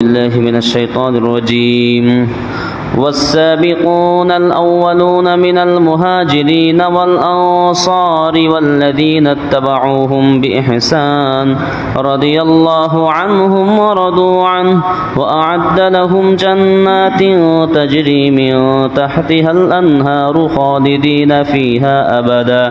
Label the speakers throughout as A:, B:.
A: بالله من الشيطان الرجيم والسابقون الأولون من المهاجرين والأنصار والذين اتبعوهم بإحسان رضي الله عنهم ورضوا عنه وأعد لهم جنات تجري من تحتها الأنهار خالدين فيها أبدا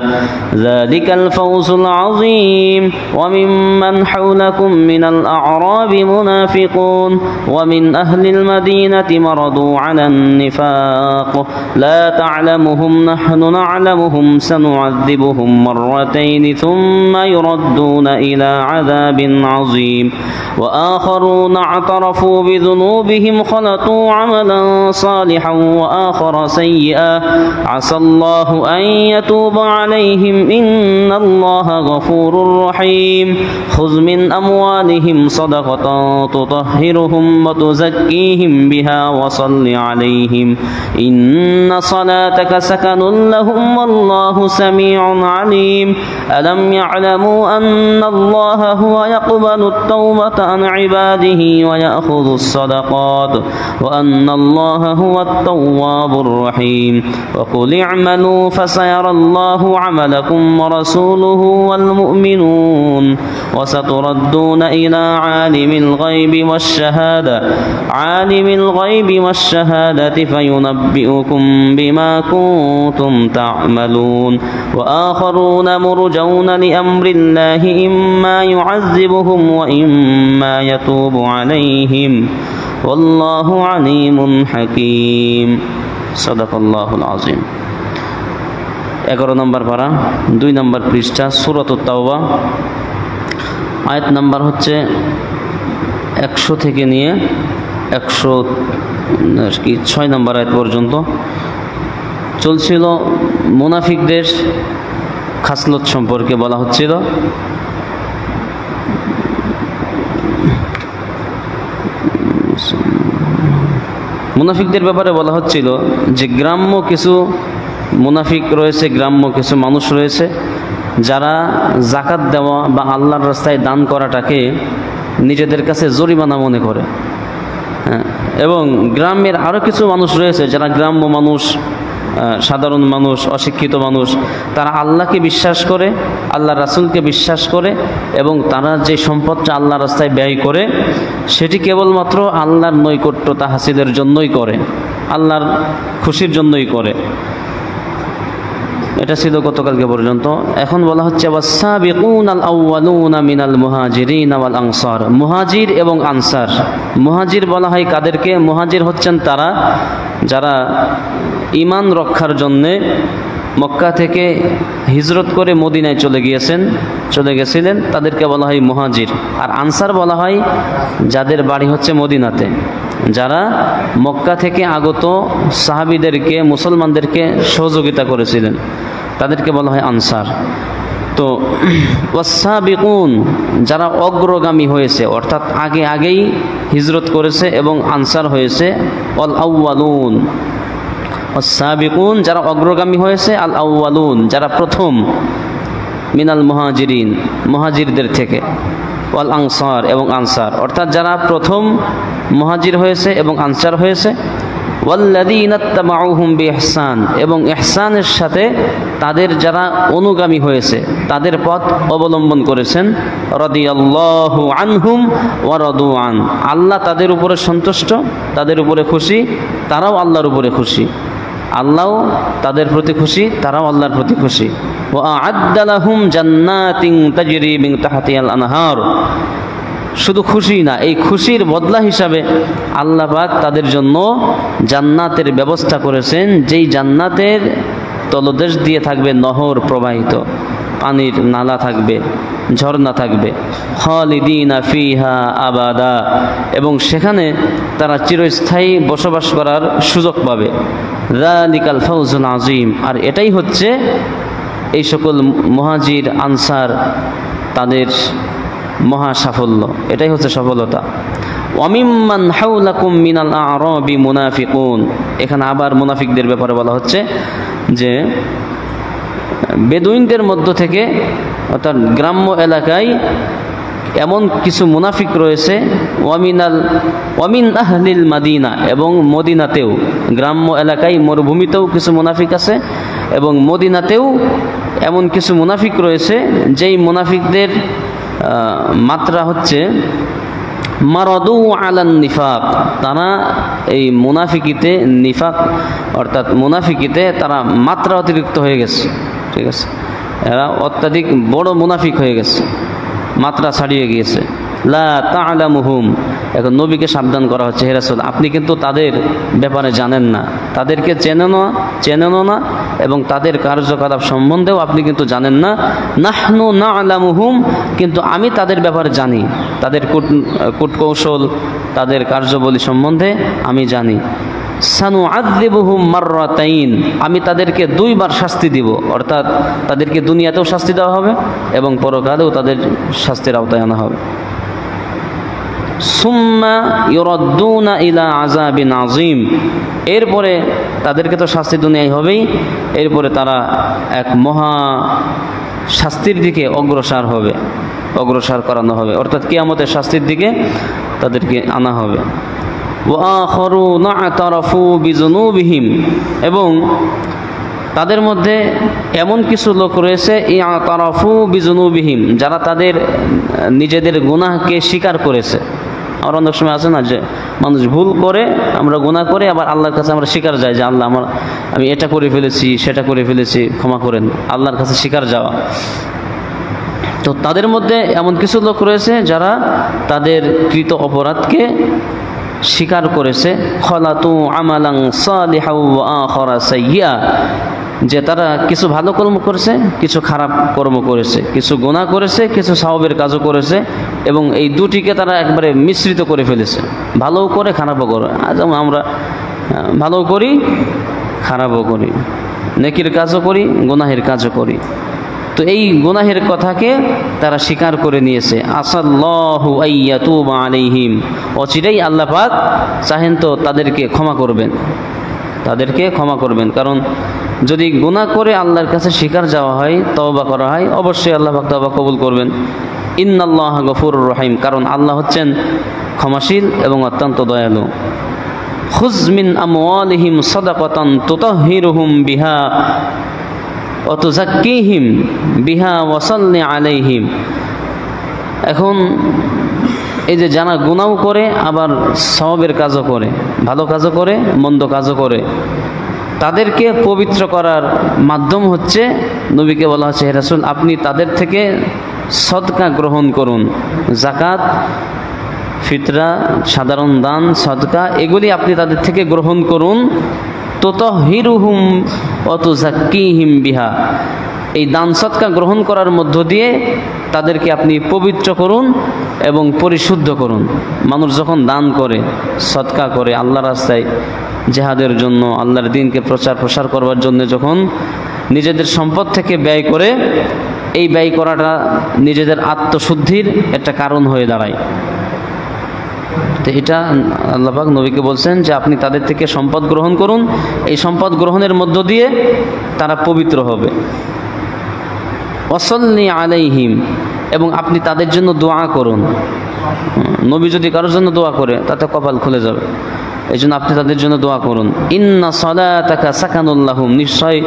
A: ذلك الفوز العظيم وممن حولكم من الأعراب منافقون ومن أهل المدينة مرضوا على النفاق لا تعلمهم نحن نعلمهم سنعذبهم مرتين ثم يردون إلى عذاب عظيم وآخرون اعترفوا بذنوبهم خلطوا عملا صالحا وآخر سيئا عسى الله أن يتوب عليهم إن الله غفور رحيم خذ من أموالهم صدقة تطهرهم وتزكيهم بها وصل عليهم إن صلاتك سكن لهم والله سميع عليم ألم يعلموا أن الله هو يقبل التوبة عن عباده ويأخذ الصدقات وأن الله هو التواب الرحيم وقل اعملوا فسيرى الله عملكم ورسوله والمؤمنون وستردون إلى عالم الغيب والشهادة فينبئكم بما كنتم تعملون وآخرون مرجون لأمر الله إما يعذبهم وإما يتوب عليهم والله عليم حكيم صدق الله العظيم 11 নম্বর পারা 2 নম্বর পৃষ্ঠা সূরাতুত তাওবা আয়াত নাম্বার হচ্ছে 100 থেকে নিয়ে 106 নম্বর আয়াত পর্যন্ত চলছিল। মুনাফিকদের খাসলত সম্পর্কে বলা হচ্ছিল। মুনাফিকদের ব্যাপারে বলা হচ্ছিল যে গ্রাম্য কিছু মুনাফিক রয়েছে, গ্রাম্য কিছু মানুষ রয়েছে যারা যাকাত দেওয়া বা আল্লাহর রাস্তায় দান করাটাকে নিজেদের কাছে জরিমানা মনে করে। এবং গ্রামের আরও কিছু মানুষ রয়েছে যারা গ্রাম্য মানুষ, সাধারণ মানুষ, অশিক্ষিত মানুষ, তারা আল্লাহকে বিশ্বাস করে, আল্লাহ রাসূলকে বিশ্বাস করে এবং তারা যে সম্পদটা আল্লাহর রাস্তায় ব্যয় করে সেটি কেবলমাত্র আল্লাহর নৈকট্যতা হাসিলের জন্যই করে, আল্লাহর খুশির জন্যই করে। এটা ছিল গতকালকে পর্যন্ত। এখন বলা হচ্ছে ওয়াস-সাবিকুনাল আউওয়ালুনা মিনাল মুহাজিরিন ওয়াল আনসার। মুহাজির এবং আনসার, মুহাজির বলা হয় কাদেরকে? মুহাজির হচ্ছেন তারা যারা ঈমান রক্ষার জন্যে মক্কা থেকে হিজরত করে মদিনায় চলে গেছিলেন, তাদেরকে বলা হয় মুহাজির। আর আনসার বলা হয় যাদের বাড়ি হচ্ছে মদিনাতে, যারা মক্কা থেকে আগত সাহাবীদেরকে, মুসলমানদেরকে সহযোগিতা করেছিলেন, তাদেরকে বলা হয় আনসার। তো ওয়াস-সাবিকুন যারা অগ্রগামী হয়েছে, অর্থাৎ আগেই হিজরত করেছে এবং আনসার হয়েছে। আল আউওয়ালুন, ওয়াস-সাবিকুন যারা অগ্রগামী হয়েছে, আল আউওয়ালুন যারা প্রথম, মিনাল মুহাজিরিন মুহাজিরদের থেকে, ওয়াল আনসার এবং আনসার অর্থাৎ যারা প্রথম মুহাজির হয়েছে এবং আনসার হয়েছে। ওয়াল্লাযীনা তাবাউহুম বিইহসান এবং ইহসানের সাথে তাদের যারা অনুগামী হয়েছে, তাদের পথ অবলম্বন করেছেন। রাদিয়াল্লাহু আনহুম ওয়া রাদু আন, আল্লাহ তাদের উপরে সন্তুষ্ট, তাদের উপরে খুশি, তারাও আল্লাহর উপরে খুশি। আল্লাহ তাদের প্রতি খুশি, তারাও আল্লাহর প্রতি খুশি। ওয়া আ'আদ্দা লাহুম জান্নাতিন তাজরি মিন তাহতিহাল আনহার, শুধু খুশি না, এই খুশির বদলা হিসাবে আল্লাহ পাক তাদের জন্য জান্নাতের ব্যবস্থা করেছেন, যেই জান্নাতের তলদেশ দিয়ে থাকবে নহর প্রবাহিত, পানির নালা থাকবে, ঝর্ণা থাকবে। খালিদিনা ফিহা আবাদা, এবং সেখানে তারা চিরস্থায়ী বসবাস করার সুযোগ পাবে। যালিকাল ফাওজুল আযীম, আর এটাই হচ্ছে এই সকল মুহাজির আনসার তাদের মহা সাফল্য, এটাই হচ্ছে সফলতা। ওয়ামিম্মান হাওলাকুম মিনাল আ'রাবি মুনাফিকুন, এখানে আবার মুনাফিকদের ব্যাপারে বলা হচ্ছে যে বেদুইনদের মধ্য থেকে, অর্থাৎ গ্রাম্য এলাকায় এমন কিছু মুনাফিক রয়েছে, ওয়ামিন আহলিল মাদিনা, এবং মদিনাতেও, গ্রাম্য এলাকায় মরুভূমিতেও কিছু মুনাফিক আছে, এবং মদিনাতেও এমন কিছু মুনাফিক রয়েছে যেই মুনাফিকদের মাত্রা হচ্ছে মারাদু আলান নিফাক, তারা এই মুনাফিকিতে, নিফাক অর্থাৎ মুনাফিকিতে তারা মাত্রা অতিরিক্ত হয়ে গেছে। ঠিক আছে, এরা অত্যাধিক বড় মুনাফিক হয়ে গেছে, মাত্রা ছাড়িয়ে গিয়েছে। লা তা'লামুহুম, এখন নবীকে সাবধান করা হচ্ছে, হে রাসূল আপনি কিন্তু তাদের ব্যাপারে জানেন না, তাদেরকে চেনেনও না, এবং তাদের কার্যকলাপ সম্বন্ধেও আপনি কিন্তু জানেন না। নাহনু না'লামুহুম, কিন্তু আমি তাদের ব্যাপারে জানি, তাদের কূটকৌশল, তাদের কার্যবলী সম্বন্ধে আমি জানি। সানুআযিবুহুম মাররাতাইন, আমি তাদেরকে 2 বার শাস্তি দিব, অর্থাৎ তাদেরকে দুনিয়াতেও শাস্তি দেওয়া হবে এবং পরকালেও তাদের শাস্তির আওতায় আনা হবে। সুম্মা ইউরাদ্দুনা ইলা আযাবিন আযীম, এরপরে তাদেরকে তো শাস্তি দুনিয়ায় হবেই, এরপরে তারা এক মহা শাস্তির দিকে অগ্রসর করানো হবে, অর্থাৎ কিয়ামতের শাস্তির দিকে তাদেরকে আনা হবে। ওয়াআখারুনা আতারাফু বিযুনুবিহিম, এবং তাদের মধ্যে এমন কিছু লোক রয়েছে ইয়াতারাফু বিযুনুবিহিম, যারা তাদের নিজেদের গুনাহকে স্বীকার করেছে। আর অনেক সময় আছে না যে মানুষ ভুল করে, আমরা গুনাহ করে আবার আল্লাহর কাছে আমরা স্বীকার যাই যে আল্লাহ আমি এটা করে ফেলেছি, সেটা করে ফেলেছি, ক্ষমা করেন, আল্লাহর কাছে স্বীকার যাওয়া। তো তাদের মধ্যে এমন কিছু লোক রয়েছে যারা তাদের কৃত অপরাধকে স্বীকার করেছে। খলাতু আমালান সালিহাও ওয়া আখারা সাইয়্যা, যে তারা কিছু ভালো কর্ম করেছে, কিছু খারাপ কর্ম করেছে, কিছু গুনাহ করেছে, কিছু সওয়াবের কাজও করেছে, এবং এই দুটিকে তারা একবারে মিশ্রিত করে ফেলেছে, ভালোও করে খারাপও করে। আজ আমরা ভালোও করি, খারাপও করি, নেকির কাজও করি, গুনাহের কাজও করি। তো এই গুনাহের কথাকে তারা স্বীকার করে নিয়েছে। আসাল্লাহু আইয়াতুবা আলাইহিম, অচিরেই আল্লাহ পাক চাহেন তো তাদেরকে ক্ষমা করবেন, কারণ যদি গুনাহ করে আল্লাহর কাছে স্বীকার যাওয়া হয়, তওবা করা হয়, অবশ্যই আল্লাহ পাক তওবা কবুল করবেন। ইন্নাল্লাহা গফুরুর রহিম, কারণ আল্লাহ হচ্ছেন ক্ষমাশীল এবং অত্যন্ত দয়ালু। খুয মিন আমওয়ালিহিম সাদাকাতান তুতাহহিরুহুম বিহা ওয়া তুযাক্কিহিম বিহা ওয়া সাল্লি আলাইহিম। এখন এই যে যারা গুনাহ করে আবার সওয়াবের কাজও করে, ভালো কাজও করে, মন্দ কাজও করে, তাদেরকে পবিত্র করার মাধ্যম হচ্ছে, নবীকে বলা হচ্ছে হে রাসূল আপনি তাদের থেকে সদকা গ্রহণ করুন, যাকাত, ফিতরা, সাধারণ দান, সদকা, এগুলি আপনি তাদের থেকে গ্রহণ করুন। তুতাহহিরুহুম ওয়া তুযাক্কিহিম বিহা, এই দান সদকা গ্রহণ করার মধ্য দিয়ে তাদেরকে আপনি পবিত্র করুন এবং পরিশুদ্ধ করুন। মানুষ যখন দান করে, সদকা করে, আল্লাহর রাস্তায় জিহাদের জন্য, আল্লাহর দ্বীনকে প্রসার করবার জন্য যখন নিজেদের সম্পদ থেকে ব্যয় করে, এই ব্যয় করাটা নিজেদের আত্মশুদ্ধির একটা কারণ হয়ে দাঁড়ায়। তো এটা আল্লাহ পাক নবীকে বলছেন যে আপনি তাদের থেকে সম্পদ গ্রহণ করুন, এই সম্পদ গ্রহণের মধ্য দিয়ে তারা পবিত্র হবে। ওয়াসাল্লি আলাইহিম, এবং আপনি তাদের জন্য দোয়া করুন। নবী যদি কারোর জন্য দোয়া করে তাতে কপাল খুলে যাবে, এই জন্য আপনি তাদের জন্য দোয়া করুন। ইন্না সালাতাকা সাকানুল লাহুম, নিশ্চয়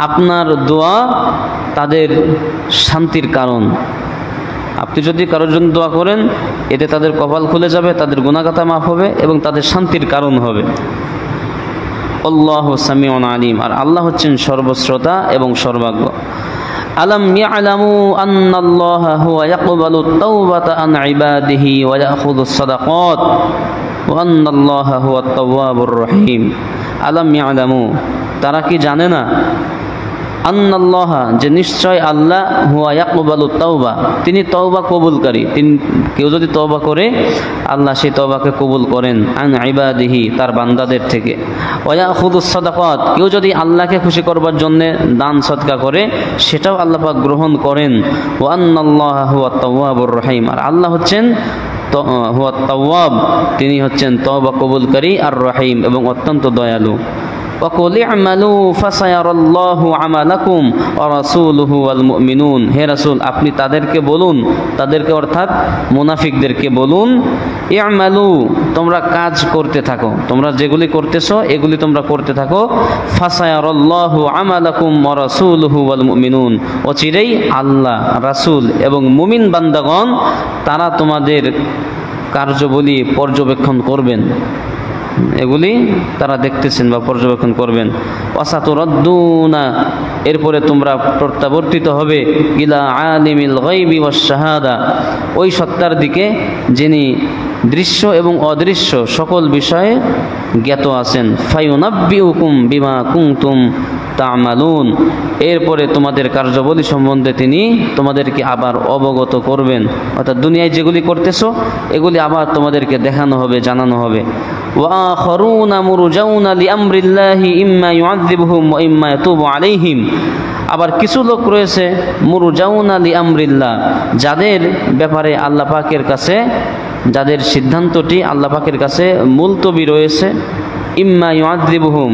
A: আপনার দোয়া তাদের শান্তির কারণ। আপনি যদি কারোর জন্য দোয়া করেন, এতে তাদের কপাল খুলে যাবে, তাদের গুনাহগাতা মাফ হবে এবং তাদের শান্তির কারণ হবে। আল্লাহু সামিউন আলিম, আর আল্লাহ হচ্ছেন সর্বশ্রোতা এবং সর্বজ্ঞ। আলাম ইয়ালামু আন্নাল্লাহা হুয়া ইয়াকবালুত তাওবাতা আন ইবাদিহি ওয়া ইয়াখুযুস সাদাকাত ওয়া আন্নাল্লাহা হুয়াত তাওয়াবুর রহিম। আলাম ইয়ালামু, তারা কি জানে না? আন্নাল্লাহা, যে নিশ্চয় আল্লাহ, হুয়া ইয়াকবালুত তাওবা, তিনি তওবা কবুলকারী। কেউ যদি তওবা করে আল্লাহ সেই তওবাকে কবুল করেন। আন ইবাদিহি, তার বান্দাদের থেকে। ওয়া ইয়াখুযুস সাদাকাত, কেউ যদি আল্লাহকে খুশি করবার জন্য দান সদকা করে সেটাও আল্লাহ পাক গ্রহণ করেন। ওয়া আন্নাল্লাহা হুয়াত তাওয়াবুর রহিম, আর আল্লাহ হচ্ছেন হুয়াত তাওয়াব, তিনি হচ্ছেন তওবা কবুলকারী, আর রহিম এবং অত্যন্ত দয়ালু। وقل اعملوا فسيرى الله عملكم ورسوله والمؤمنون। হে রাসূল, আপনি তাদেরকে বলুন, তাদেরকে অর্থাৎ মুনাফিকদেরকে বলুন, ই'মালু, তোমরা কাজ করতে থাকো, তোমরা যেগুলি করতেছো এগুলি তোমরা করতে থাকো, ফাসায়ারাল্লাহু আমালাকুম ওয়া রাসূলুহু ওয়াল মুমিনুন, অচিরেই আল্লাহ, রাসূল এবং মুমিন বান্দাগণ তারা তোমাদের কার্যবলী পর্যবেক্ষণ করবেন, এগুলি তারা দেখতেছেন বা পর্যবেক্ষণ করবেন। ওয়াসাতুরাদ্দুনা, এরপরে তোমরা প্রত্যাবর্তিত হবে, ইলা আলিমিল গায়বি ওয়াশ শাহাদা, ওই সত্তার দিকে যিনি দৃশ্য এবং অদৃশ্য সকল বিষয়ে জ্ঞাত আছেন। ফায়ুনাব্বিউকুম বিমা কুনতুম তা'মালুন, এরপরে তোমাদের কার্যাবলী সম্বন্ধে তিনি তোমাদেরকে আবার অবগত করবেন, অর্থাৎ দুনিয়ায় যেগুলি করতেছো এগুলি আবার তোমাদেরকে দেখানো হবে, জানানো হবে। ওয়া আখারুনা মুরজাউনা লিআমরিল্লাহি ইম্মা ইউআযযিবুহুম ওয়া ইম্মা ইয়াতুবু আলাইহিম, আবার কিছু লোক রয়েছে মুরজাউনা লিআমরিল্লাহ, যাদের ব্যাপারে আল্লাহ পাকের কাছে, যাদের সিদ্ধান্তটি আল্লাহ পাকের কাছে মুলতবি রয়েছে। ইম্মা ইউআযযিবুহুম,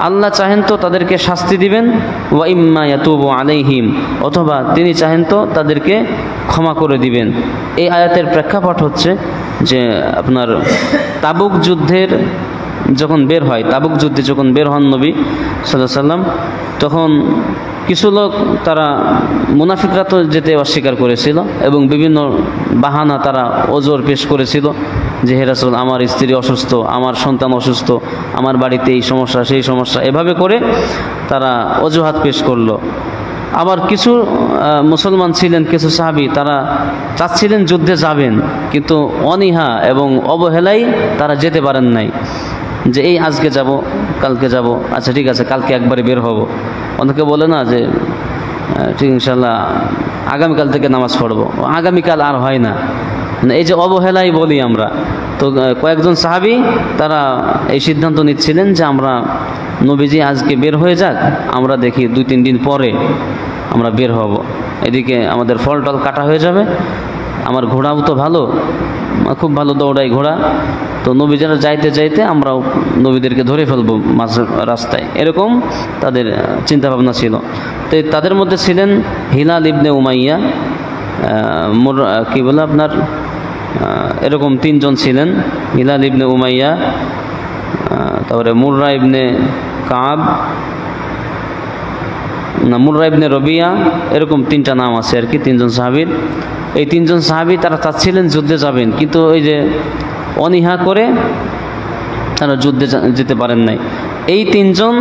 A: আল্লাহ চাহেন তো তাদেরকে শাস্তি দিবেন, ওয়া ইম্মা ইয়াতুবু আলাইহিম, অথবা তিনি চাহেন তো তাদেরকে ক্ষমা করে দিবেন। এই আয়াতের প্রেক্ষাপট হচ্ছে যে আপনার তাবুক যুদ্ধের যখন বের হয়, তাবুক যুদ্ধে যখন বের হন নবী সাল্লাল্লাহু আলাইহি ওয়াসাল্লাম, তখন কিছু লোক, তারা মুনাফিকরা তো যেতে অস্বীকার করেছিল এবং বিভিন্ন বাহানা তারা ওজোর পেশ করেছিল যে হে রাসূল, আমার স্ত্রী অসুস্থ, আমার সন্তান অসুস্থ, আমার বাড়িতে এই সমস্যা সেই সমস্যা, এভাবে করে তারা অজুহাত পেশ করলো। আবার কিছু মুসলমান ছিলেন, কিছু সাহাবী, তারা চাচ্ছিলেন যুদ্ধে যাবেন, কিন্তু অনীহা এবং অবহেলায় তারা যেতে পারেন নাই, যে এই আজকে যাব, কালকে যাব, আচ্ছা ঠিক আছে কালকে একবারে বের হব। অনেকে বলে না যে ঠিক ইনশাল্লাহ আগামীকাল থেকে নামাজ পড়বো, আগামীকাল আর হয় না, এই যে অবহেলাই বলি আমরা। তো কয়েকজন সাহাবী তারা এই সিদ্ধান্ত নিচ্ছিলেন যে আমরা, নবীজি আজকে বের হয়ে যাক, আমরা দেখি 2-3 দিন পরে আমরা বের হব, এদিকে আমাদের ফল টল কাটা হয়ে যাবে, আমার ঘোড়াও তো ভালো, খুব ভালো দৌড়াই ঘোড়া, তো নবীজারা যাইতে যাইতে আমরাও নবীদেরকে ধরে ফেলবো মাঝ রাস্তায়, এরকম তাদের চিন্তাভাবনা ছিল। তো তাদের মধ্যে ছিলেন হিলাল ইবনে উমাইয়া, কি বলে আপনার এরকম 3 জন ছিলেন, হিলাল ইবনে উমাইয়া, তারপরে মুররা ইবনে কাব, না মুররা ইবনে রবিয়া, এরকম 3টা নাম আছে আর কি 3 জন সাহাবীর। এই 3 জন সাহাবী তারা চাচ্ছিলেন যুদ্ধে যাবেন, কিন্তু ওই যে অনীহা করে তারা যুদ্ধে যেতে পারেন নাই। এই 3 জন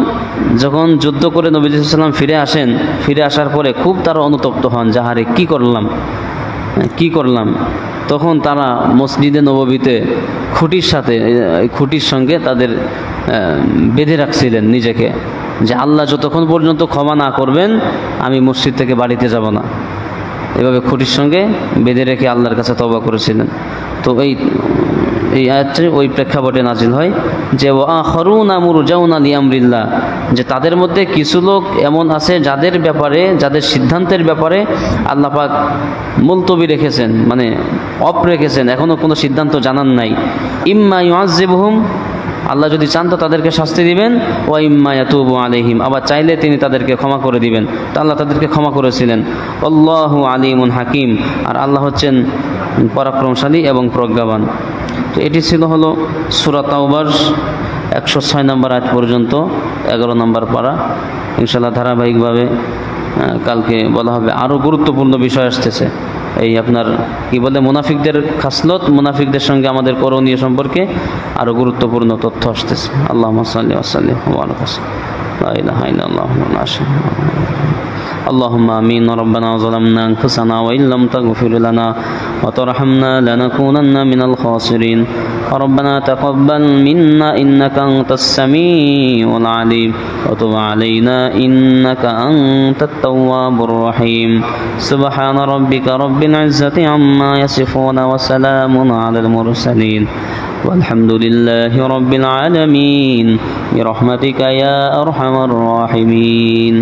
A: যখন যুদ্ধ করে নবী সাল্লাল্লাহু আলাইহি ওয়াসাল্লাম ফিরে আসেন, ফিরে আসার পরে খুব তারা অনুতপ্ত হন, যাহারে কি করলাম। তখন তারা মসজিদে নববীতে খুঁটির সঙ্গে তাদের বেঁধে রাখছিলেন নিজেকে, যে আল্লাহ যতক্ষণ পর্যন্ত ক্ষমা না করবেন আমি মসজিদ থেকে বাড়িতে যাব না, এভাবে খুঁটির সঙ্গে বেঁধে রেখে আল্লাহর কাছে তওবা করেছিলেন। তো এই আয়াতটি ওই প্রেক্ষাপটে নাজিল হয় যে ওয়া আখারুনা মুরজাউনা লিআমরিল্লাহ, যে তাদের মধ্যে কিছু লোক এমন আছে যাদের ব্যাপারে, যাদের সিদ্ধান্তের ব্যাপারে আল্লাহ পাক মুলতবি রেখেছেন, মানে অফ রেখেছেন, এখনও কোনো সিদ্ধান্ত জানান নাই। ইম্মা ইউআযযিবুহুম, আল্লাহ যদি চান তো তাদেরকে শাস্তি দিবেন, ওয়া ইম্মা ইয়াতুবু আলাইহিম, আবার চাইলে তিনি তাদেরকে ক্ষমা করে দিবেন। তো আল্লাহ তাদেরকে ক্ষমা করেছিলেন। আল্লাহু আলিমুন হাকিম, আর আল্লাহ হচ্ছেন পরাক্রমশালী এবং প্রজ্ঞাবান। তো এটি ছিল হলো সূরা তাওবার 106 নম্বর আয়াত পর্যন্ত 11 নম্বর পারা। ইনশাআল্লাহ ধারাবাহিকভাবে কালকে বলা হবে, আরও গুরুত্বপূর্ণ বিষয় আসতেছে। এই আপনার কি বলে মুনাফিকদের খাসলত, মুনাফিকদের সঙ্গে আমাদের করণীয় সম্পর্কে আরও গুরুত্বপূর্ণ তথ্য আসতেছে। আল্লাহুম্মা সাল্লি ওয়া সাল্লিম ওয়া বারাক লা ইলাহা ইল্লাল্লাহু ওয়া اللهم آمين. ربنا ظلمنا أنفسنا وإن لم تغفر لنا وترحمنا لنكونن من الخاسرين. ربنا تقبل منا إنك أنت السميع العليم وتب علينا إنك أنت التواب الرحيم. سبحان ربك رب العزة عما يصفون وسلام على المرسلين والحمد لله رب العالمين برحمتك يا أرحم الراحمين.